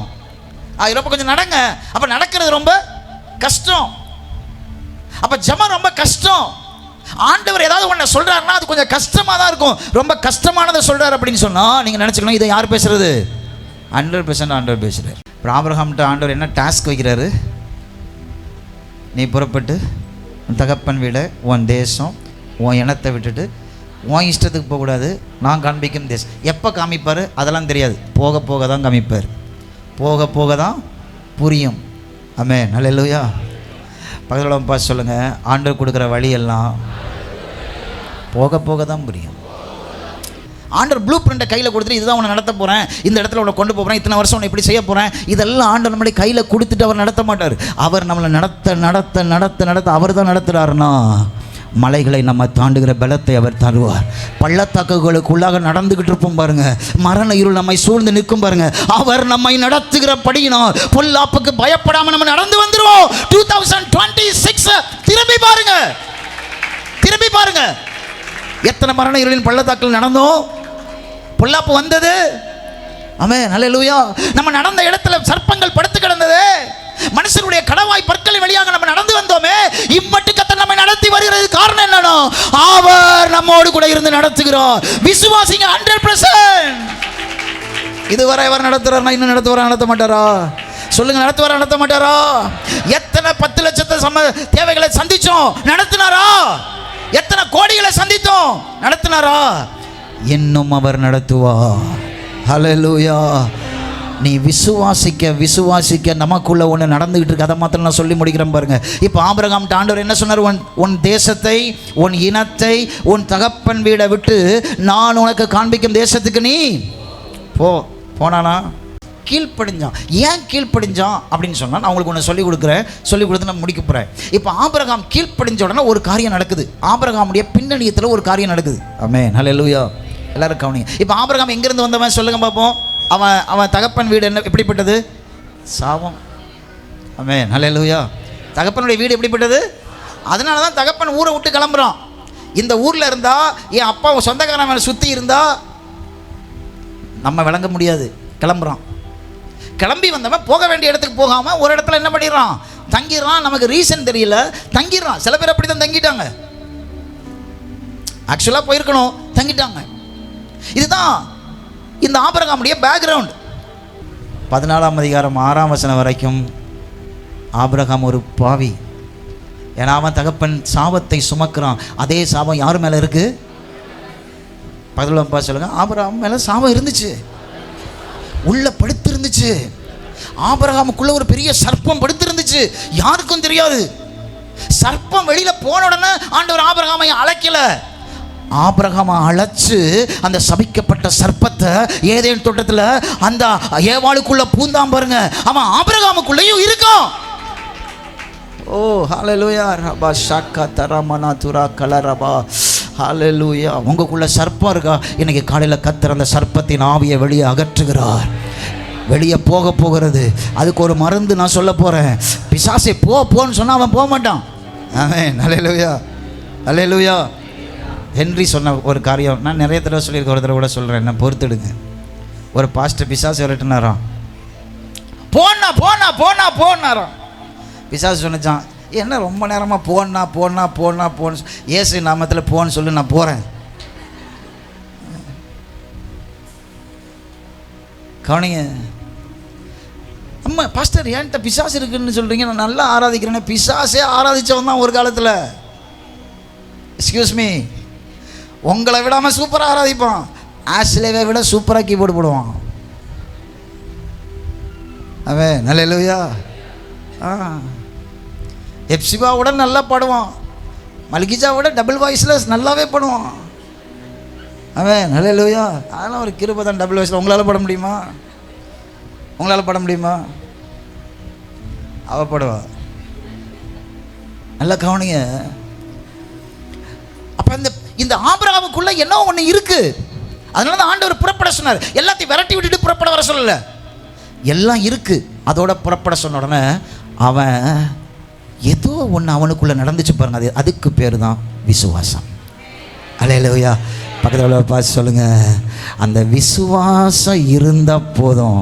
ரொம்ப கொஞ்சம் நடங்க. அப்போ நடக்கிறது ரொம்ப கஷ்டம். அப்போ ஜெபம் ரொம்ப கஷ்டம். ஆண்டவர் ஏதாவது ஒன்று சொல்கிறாருன்னா அது கொஞ்சம் கஷ்டமாக தான் இருக்கும். ரொம்ப கஷ்டமானதை சொல்கிறார் அப்படின்னு சொன்னால் நீங்கள் நினச்சிக்கணும், இதை யார் பேசுகிறது? 100% ஆண்டவர் பேசுகிறார். இப்போ ஆபிரகாம்கிட்ட ஆண்டவர் என்ன டாஸ்க் வைக்கிறாரு? நீ புறப்பட்டு உன் தகப்பன் வீட, உன் தேசம், உன் இனத்தை விட்டுட்டு உன் இஷ்டத்துக்கு போகக்கூடாது, நான் காண்பிக்கும் தேசம். எப்போ காமிப்பார் அதெல்லாம் தெரியாது, போக போக தான் காமிப்பார், போக போக தான் புரியும். ஆமென். ஹல்லேலூயா. பக்கத்தில் பார்த்து சொல்லுங்கள், ஆண்டவர் கொடுக்குற வழியெல்லாம் போக போக தான் புரியும். ஆண்டவர் ப்ளூ பிரிண்ட்டை கையில் கொடுத்துட்டு இதுதான் உன்னை நடத்த போகிறேன், இந்த இடத்துல உன்னை கொண்டு போகிறேன், இத்தனை வருஷம் உன்னை இப்படி செய்ய போகிறேன், இதெல்லாம் ஆண்டவர் நம்மளை கையில் கொடுத்துட்டு அவர் நடத்த மாட்டார். அவர் நம்மளை நடத்த நடத்த நடத்த நடத்த அவர் தான் நடத்துகிறாருன்னா மலைகளை நம்ம தாண்டுகிற பலத்தை அவர் தருவார். பள்ளத்தாக்குகளுக்குள்ளாக நடந்துக்கிட்டு இருப்போம் பாருங்க, மரண இருள் நம்மை சூழ்ந்து நிற்கும் பாருங்க, அவர் நம்மை நடத்துகிறபடியினால் பொல்லாப்புக்கு பயப்படாமல் நம்ம நடந்து வந்துடுவோம். 2026 திரும்பி பாருங்க, திரும்பி பாருங்க. எத்தனை மரண இருளின் பள்ளத்தாக்கில் நடந்தோம், பொல்லாப்பு வந்தது. ஆமென். ஹல்லேலூயா. நம்ம நடந்த இடத்துல சர்ப்பங்கள் படுத்து கிடந்தது, மனுஷனுடைய கடவாய் பற்களை வழியாக நம்ம நடந்து வந்தோமே, இம்மட்டு கர்த்தர் நம்மை நடத்தி வருகிறது. காரணம் என்னன்னா, அவர் நம்மோடு கூட இருந்து நடத்துகிறார். விசுவாசிங்க 100%. இதுவரை அவர் நடத்துறாருன்னா இன்னும் நடத்துவாரா? நடத்த மாட்டாரா? சொல்லுங்க, நடத்துவாரா? நடத்த மாட்டாரா? எத்தனை 10 லட்சத்தை தேவைகளை சந்திச்சோம், நடத்தினாரா? எத்தனை கோடிகளை சந்தித்தோம், நடத்தினாரா? இன்னும் அவர் நடத்துவார். ஹல்லேலூயா. நீ விசுவாசிக்க விசுவாசிக்க நமக்குள்ள ஒன்று நடந்துகிட்டு இருக்கு. அதை மாத்திரம் நான் சொல்லி முடிக்கிறேன் பாருங்க. இப்போ ஆபிரகாம் ஆண்டவர் என்ன சொன்னார்? உன் தேசத்தை, உன் இனத்தை, உன் தகப்பன் வீடை விட்டு நான் உனக்கு காண்பிக்கும் தேசத்துக்கு நீ போனானா? கீழ்ப்படிஞ்சான். ஏன் கீழ்ப்படிஞ்சான் அப்படின்னு சொன்னால் நான் உங்களுக்கு ஒன்று சொல்லிக் கொடுக்குறேன், சொல்லிக் கொடுத்து நான் முடிக்க போகிறேன். இப்போ ஆபிரகாம் கீழ்ப்படிஞ்ச உடனே ஒரு காரியம் நடக்குது. ஆபிரகாமுடைய பின்னணியத்தில் ஒரு காரியம் நடக்குது. ஆமென். ஹல்லேலூயா. எல்லாரும் கவனிங்க. இப்போ ஆபிரகாம் எங்கேருந்து வந்தவன் சொல்லுங்க பார்ப்போம். அவன் தகப்பன் வீடு என்ன எப்படிப்பட்டது? சாபம். ஆமென். ஹல்லேலூயா. தகப்பனுடைய வீடு எப்படிப்பட்டது? அதனால தான் தகப்பன் ஊரை விட்டு கிளம்புறான். இந்த ஊரில் இருந்தால், என் அப்பா சொந்தக்காரன் மேலே சுற்றி இருந்தால் நம்ம விளங்க முடியாது. கிளம்புறான். கிளம்பி வந்தவன் போக வேண்டிய இடத்துக்கு போகாமல் ஒரு இடத்துல என்ன பண்ணிடுறான்? தங்கிடுறான். நமக்கு ரீசன் தெரியல, தங்கிடுறான். சில பேர் அப்படி தான் தங்கிட்டாங்க. ஆக்சுவலாக போயிருக்கணும், தங்கிட்டாங்க. இதுதான் இந்த ஆபிரகாமுடைய பேக்ரவுண்ட். 14ஆம் அதிகாரம் 6ஆம் வசனம் வரைக்கும் ஆபிரகாம் ஒரு பாவி. ஏன்னா அவன் தகப்பன் சாபத்தை சுமக்கிறான். அதே சாபம் யார் மேலே இருக்குது? 11 சொல்லுங்க. ஆபிரகாம் மேலே சாபம் இருந்துச்சு, உள்ள படுத்து இருந்துச்சு. ஆபிரகாமுக்குள்ள ஒரு பெரிய சர்ப்பம் படுத்து இருந்துச்சு, யாருக்கும் தெரியாது. சர்ப்பம் வெளியில போன உடனே ஆண்டவர் ஆபிரகாமை அழைக்கல. ஆபிரகாமை அழைச்சு அந்த சபிக்கப்பட்ட சர்ப்பத்தை ஏதேன் தோட்டத்தில் அந்த ஏவாளுக்குள்ள பூந்தான் பாருங்க. அவன் ஆபிரகாமுக்குள்ளேயும் இருக்கான். ஓ ஹல்லேலூயா. ரபா ஷாக்கா தரமனா துரா கலரபா. ஹல்லேலூயா. உங்களுக்குள்ள சர்ப்பம் இருக்கா? இன்னைக்கு காலையில் கர்த்தர் அந்த சர்ப்பத்தின் ஆவியை வெளியே அகற்றுகிறார். வெளியே போகிறது. அதுக்கு ஒரு மருந்து நான் சொல்ல போகிறேன். பிசாசே போன்னு சொன்னால் அவன் போக மாட்டான். ஆமென். ஹல்லேலூயா, ஹல்லேலூயா. ஹென்றி சொன்ன ஒரு காரியம் நான் நிறைய தடவை சொல்லியிருக்கேன், ஒரு தடவை கூட சொல்கிறேன், என்ன பொறுத்துடுங்க. ஒரு பாஸ்டர் பிசாசு விரட்டுனாராம். போனாராம். பிசாசு சொன்னான், என்ன ரொம்ப நேரமாக போன்னு இயேசு நாமத்தில் போன்னு சொல்லி நான் போகிறேன். கவனிங்க. அம்மா பாஸ்டர் ஏன்ட்ட பிசாசு இருக்குன்னு சொல்கிறீங்க, நான் நல்லா ஆராதிக்கிறேன்னு. பிசாசே ஆராதித்தவன் தான் ஒரு காலத்தில். எக்ஸ்கியூஸ் மீ, உங்களை விடாமல் சூப்பராக ஆராதிப்பான். ஆஸ்லேவை விட சூப்பராக கீபோர்டு போடுவான் அவன். ஹல்லேலூயா. எப்சிபாவோட நல்லா பாடுவான், மல்கிஜாவோட டபுள் வாய்ஸில் நல்லாவே பாடுவான் அவன். ஹல்லேலூயா. அதெல்லாம் ஒரு கிருபை தான். டபுள் வாய்ஸில் உங்களால் பாட முடியுமா? அவ பாடுவா. நல்லா கவனிங்க. அப்போ இந்த ஆபிரகாமுக்குள்ள என்ன ஒன்று இருக்கு. அதனால தான் ஆண்டவர் புறப்பட சொன்னார். எல்லாத்தையும் விரட்டி விட்டுட்டு புறப்பட வர சொல்லல, எல்லாம் இருக்கு. அதோட புறப்பட சொன்ன உடனே அவன் ஏதோ ஒன்று அவனுக்குள்ள நடந்துச்சு பாருங்க. அதுக்கு பேர் தான் விசுவாசம். ஹல்லேலூயா. பக்கத்தில் பார்த்து சொல்லுங்க, அந்த விசுவாசம் இருந்த போதும்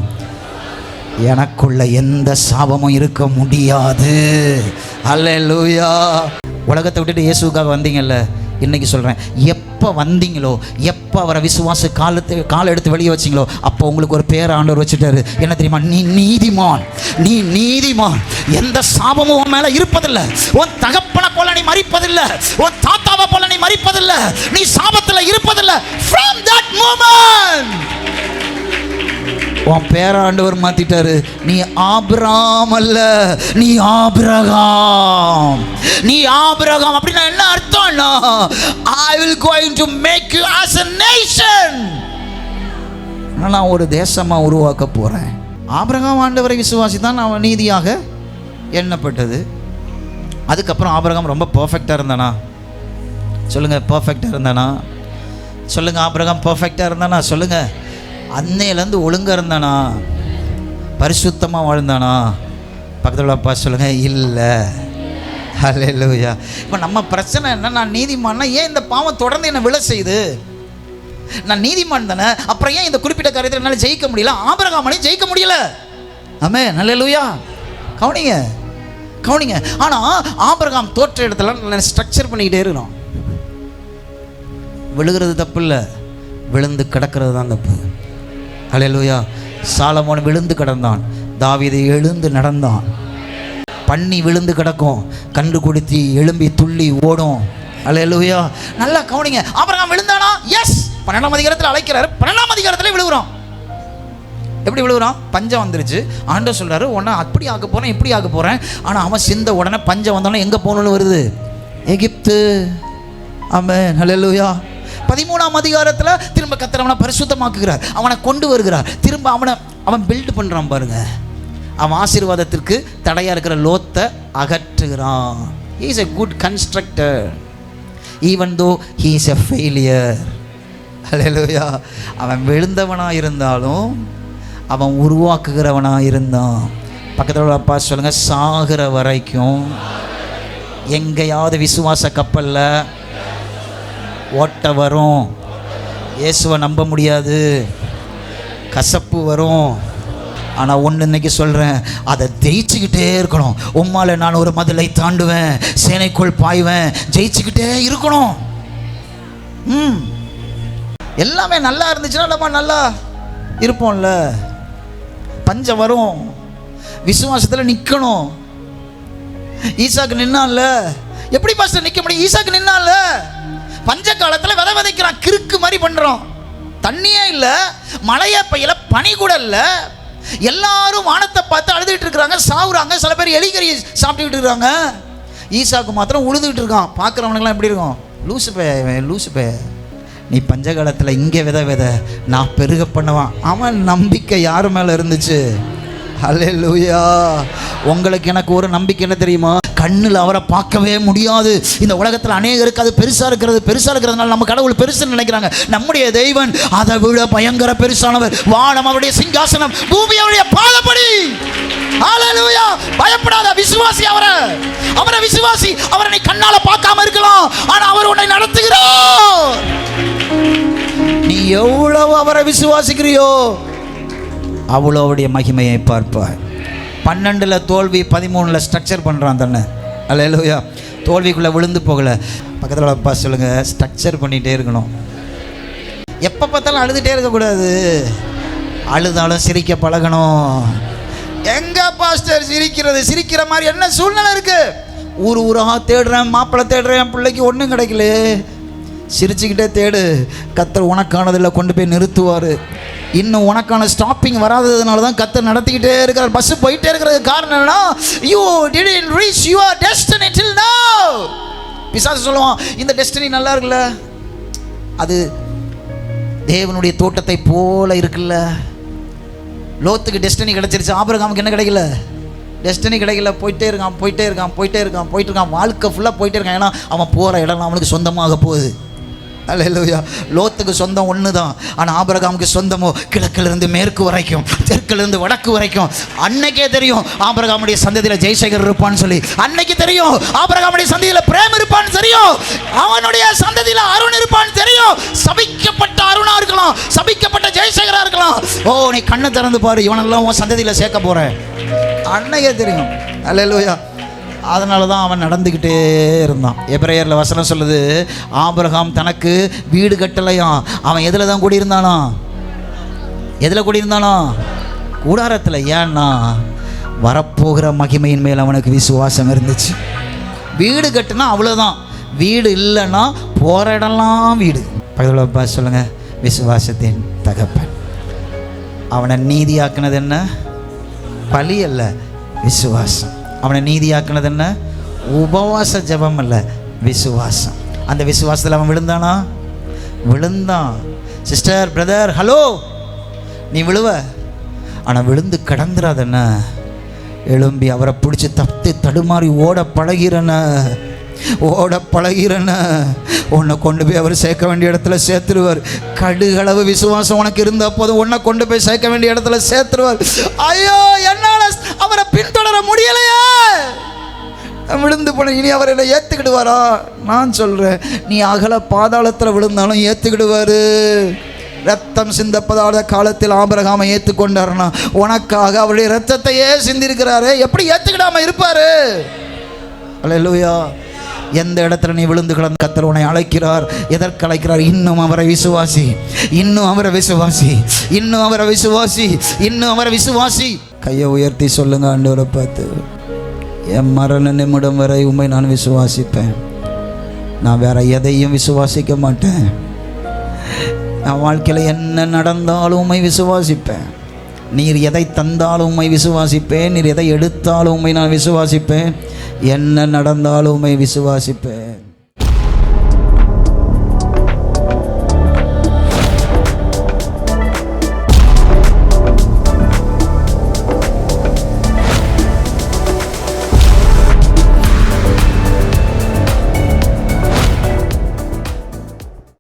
எனக்குள்ள எந்த சாபமும் இருக்க முடியாது. ஹல்லேலூயா. உலகத்தை விட்டுட்டு இயேசுக்காக வந்தீங்கல்ல, இன்னைக்கு சொல்கிறேன், எப்போ வந்தீங்களோ, எப்போ அவரை விசுவாச காலை எடுத்து வெளியே வச்சிங்களோ, அப்போ உங்களுக்கு ஒரு பேர் ஆண்டவர் வச்சுட்டாரு. என்ன தெரியுமா? நீ நீதிமான். எந்த சாபமும் உன் மேலே இருப்பதில்லை. உன் தகப்பனை போல நீ மரிப்பதில்லை, உன் தாத்தாவை போல நீ மரிப்பதில்லை, நீ சாபத்தில் இருப்பதில்லை. From that moment உன் பேர ஆண்டவர் மாத்திட்டாரு. நீ ஆபிரகாம் அல்ல, நீ ஆபிரகாம். அப்படின்னா என்ன அர்த்தம்னா, I will going to make you as a nation. நான் ஒரு தேசமா உருவாக்க போறேன். ஆபிரகாம் ஆண்டவரை விசுவாசித்தான் அவன் நீதியாக எண்ணப்பட்டது. அதுக்கப்புறம் ஆபிரகாம் ரொம்ப பர்ஃபெக்டாக இருந்தானா? சொல்லுங்க, பர்ஃபெக்டாக இருந்தானா? சொல்லுங்க, ஆபிரகாம் பர்ஃபெக்டாக இருந்தானா? சொல்லுங்க. அன்னையிலேருந்து ஒழுங்காக இருந்தானா? பரிசுத்தமாக வாழ்ந்தானா? பக்கத்தில் அப்பா சொல்லுங்க, இல்லை. ஹல்லேலூயா. இப்போ நம்ம பிரச்சனை என்ன? நான் நீதிமான்னா ஏன் இந்த பாவம் தொடர்ந்து என்னை விழ செய்யுது? நான் நீதிமான் தானே, அப்புறம் ஏன் இந்த குறிப்பிட்ட காரியத்தில் என்னால் ஜெயிக்க முடியல? ஆபிரகாமாலையும் ஜெயிக்க முடியல. ஆமென். ஹல்லேலூயா. கவனிங்க. ஆனால் ஆபிரகாம் தோற்ற இடத்துல நல்லா ஸ்ட்ரக்சர் பண்ணிக்கிட்டே இருக்கிறோம். விழுகிறது தப்பு இல்லை, விழுந்து கிடக்கிறது தான் தப்பு. ஹல்லேலூயா. சாலமோன் விழுந்து கிடந்தான், தாவீது எழுந்து நடந்தான். பண்ணி விழுந்து கிடக்கும், கண்டு கொடுத்தி எழும்பி துள்ளி ஓடும். ஹல்லேலூயா. நல்லா கவனிங்க. ஆபிரகாம் விழுந்தானா? எஸ். 12ஆம் அதிகாரத்தில் அழைக்கிறாரு, 12ஆம் அதிகாரத்தில் விழுகுறான். எப்படி விழுகுறான்? பஞ்சம் வந்துருச்சு. ஆண்டவர் சொல்றாரு, உன்னை அப்படி ஆக்க போறேன், இப்படி ஆக்க போறேன். ஆனால் அவன் சிந்த உடனே பஞ்சம் வந்தோடனே எங்கே போகணும்னு வருது? எகிப்து. ஆமென். ஹல்லேலூயா. 13ஆம் அதிகாரத்தில் திரும்ப கர்த்தர் அவனை பரிசுத்தமாக்குகிறார், அவனை கொண்டு வருகிறார். திரும்ப அவன் பில்ட் பண்ணுறான் பாருங்க. அவன் ஆசீர்வாதத்திற்கு தடையாக இருக்கிற லோத்தை அகற்றுகிறான். He is a good constructor even though he is a failure. ஹல்லேலூயா. அவன் விழுந்தவனாக இருந்தாலும் அவன் உருவாக்குகிறவனாக இருந்தான். பக்கத்தில் அப்பா சொல்லுங்க, சாகிற வரைக்கும் எங்கேயாவது விசுவாச கப்பலில் ஓட்ட வரும், இயேசுவை நம்ப முடியாது, கசப்பு வரும். ஆனால் ஒன்று இன்னைக்கு சொல்கிறேன், அதை ஜெயிச்சுக்கிட்டே இருக்கணும். உம்மால நான் ஒரு மதிலை தாண்டுவேன், சேனைக்குள் பாய்வேன், ஜெயிச்சுக்கிட்டே இருக்கணும். எல்லாமே நல்லா இருந்துச்சுன்னா நம்ம நல்லா இருப்போம்ல. பஞ்சம் வரும், விசுவாசத்தில் நிற்கணும். ஈசாக்கு நின்னான்ல, எப்படி பாஸ்டர் நிற்க முடியும்? ஈசாக்கு நின்னான்ல. பஞ்ச காலத்தில் விதை விதைக்கிறான், கிறுக்கு மாதிரி பண்ணுறோம். தண்ணியே இல்லை, மழையே பெய்யல, பனி கூட இல்லை. எல்லாரும் வானத்தை பார்த்து அழுதுகிட்டு இருக்கிறாங்க, சாவுறாங்க. சில பேர் எலிகறி சாப்பிட்டுக்கிட்டு இருக்காங்க. ஈசாக்கு மாத்திரம் உழுதுகிட்டு இருக்கான். பார்க்குறவனுங்களாம் எப்படி இருக்கும்? லூசு பே, நீ பஞ்சகாலத்தில் இங்கே விதை நான் பெருக பண்ணுவான். அவன் நம்பிக்கை யார் மேலே இருந்துச்சு? ஹல்லேலூயா. உங்களுக்கு எனக்கு ஒரு நம்பிக்கை என்ன தெரியுமா? கண்ணில் அவரை பார்க்கவே முடியாது. இந்த உலகத்தில் அநேகருக்கு அது பெருசாக இருக்கிறதுனால நம்ம கடவுள் பெருசுன்னு நினைக்கிறாங்க. நம்முடைய தெய்வன் அதை விட பயங்கர பெருசானவர். வானம் அவருடைய சிங்காசனம், பூமி அவருடைய பாதப்படி. ஹல்லேலூயா. பயப்படாத, விசுவாசி அவரை விசுவாசி. அவரை நீ கண்ணால பார்க்காம இருக்கலாம், ஆனா அவர் உன்னை நடத்துகிறார். நீ எவ்வளவு அவரை விசுவாசிக்கிறியோ அவ்வளோ அவருடைய மகிமையை பார்ப்பார். 12 தோல்வி, 13 ஸ்ட்ரக்சர் பண்ணுறான் தானே. அல்லேலூயா. தோல்விக்குள்ளே விழுந்து போகலை. பக்கத்தில் அப்பா சொல்லுங்க, ஸ்ட்ரக்சர் பண்ணிகிட்டே இருக்கணும். எப்போ பார்த்தாலும் அழுதுகிட்டே இருக்கக்கூடாது. அழுதாலும் சிரிக்க பழகணும். எங்கே பாஸ்டர் சிரிக்கிற மாதிரி என்ன சூழ்நிலை இருக்குது? ஊராக தேடுறேன், மாப்பிள்ளை தேடுறேன், பிள்ளைக்கு ஒன்றும் கிடைக்கல. சிரிச்சுக்கிட்டே தேடு, கர்த்தர் உனக்கானதில் கொண்டு போய் நிறுத்துவார். இன்னும் உனக்கான ஸ்டாப்பிங் வராததுனால தான் கர்த்தர் நடத்திக்கிட்டே இருக்கிறார். பஸ்ஸு போயிட்டே இருக்கிறது காரணம் என்னன்னா, you didn't reach your destiny till now. பிசாசு சொல்லுவான், இந்த டெஸ்டினி நல்லா இருக்குல்ல, அது தேவனுடைய தோட்டத்தை போல இருக்குல்ல. லோத்துக்கு டெஸ்டினி கிடைச்சிருச்சு, ஆபிரகாமுக்கு என்ன கிடைக்கல? டெஸ்டினி கிடைக்கல. போயிட்டே இருக்கான். வாழ்க்கை ஃபுல்லாக போயிட்டே இருக்கான். ஏன்னா அவன் போகிற இடம்லாம் அவனுக்கு சொந்தமாக போகுது. அல்லேலூயா. லோத்துக்கு சொந்தம் ஒன்று தான், ஆனால் ஆபிரகாமுக்கு சொந்தமோ கிழக்கிலிருந்து மேற்கு வரைக்கும், தெற்கிலிருந்து வடக்கு வரைக்கும். அன்னைக்கே தெரியும் ஆபிரகாமுடைய சந்ததியில் ஜெய்சேகர் இருப்பான்னு சொல்லி. அன்னைக்கு தெரியும் ஆபிரகாமுடைய சந்ததியில் பிரேம் இருப்பான்னு தெரியும். அவனுடைய சந்ததியில் அருண் இருப்பான்னு தெரியும். சபிக்கப்பட்ட அருணா இருக்கலாம், சபிக்கப்பட்ட ஜெய்சேகரா இருக்கலாம். ஓ, நீ கண்ணை திறந்து பாரு, இவனெல்லாம் உன் சந்ததியில் சேர்க்க போகிறேன். அன்னைக்கே தெரியும். அல்லேலூயா. அதனால தான் அவன் நடந்துக்கிட்டே இருந்தான். எபிரேயரில் வசனம் சொல்லுது, ஆபிரகாம் தனக்கு வீடு கட்டலையாம். அவன் எதில் தான் கூடியிருந்தானோ? கூடாரத்தில். ஏன்னா வரப்போகிற மகிமையின் மேல் அவனுக்கு விசுவாசம் இருந்துச்சு. வீடு கட்டுனா அவ்வளோதான், வீடு இல்லைன்னா போகிற இடம்லாம் வீடு. பக்கத்தில் சொல்லுங்க, விசுவாசத்தின் தகப்பன். அவனை நீதியாக்குனது என்ன? பலி அல்ல, விசுவாசம். அவனை நீதியாக்குனது என்ன? உபவாச ஜெபம் அல்ல, விசுவாசம். அந்த விசுவாசத்தில் அவன் விழுந்தான். சிஸ்டர், பிரதர், ஹலோ, நீ விழுவ, ஆனால் விழுந்து கடந்துடாதண்ண. எழும்பி அவரை பிடிச்சி தடுமாறி ஓட பழகிறன. உன்னை கொண்டு போய் அவர் சேர்க்க வேண்டிய இடத்துல சேர்த்துருவார். கடுகளவு விசுவாசம் உனக்கு இருந்த போது உன்னை கொண்டு போய் சேர்க்க வேண்டிய இடத்துல சேர்த்துருவார். ஐயோ, என்னால் அவரை பின்தொடர முடியலையே, விழுந்து போன, இனி அவர் என்னை ஏற்றுக்கிடுவாரா? நான் சொல்கிறேன், நீ அகல பாதாளத்தில் விழுந்தாலும் ஏற்றுக்கிடுவார். ரத்தம் சிந்தப்படாத காலத்தில் ஆபிரகாமை ஏற்றுக்கொண்டாருன்னா உனக்காக அவருடைய ரத்தத்தையே சிந்திருக்கிறாரு. எப்படி ஏற்றுக்கிடாமல் இருப்பார்? அல்லேலூயா. எந்த இடத்துல நீ விழுந்து கிடந்த கர்த்தர் உன்னை அழைக்கிறார். எதற்கு அழைக்கிறார்? இன்னும் அவரை விசுவாசி. கையை உயர்த்தி சொல்லுங்க, ஆண்டவரை பார்த்து, என் மரண நிமிடம் வரை உம்மை நான் விசுவாசிப்பேன். நான் வேற எதையும் விசுவாசிக்க மாட்டேன். நான் வாழ்க்கையில் என்ன நடந்தாலும் உம்மை விசுவாசிப்பேன். நீர் எதை தந்தாலும் உம்மை விசுவாசிப்பேன். நீர் எதை எடுத்தாலும் உம்மை நான் விசுவாசிப்பேன். என்ன நடந்தாலும் உம்மை விசுவாசிப்பேன்.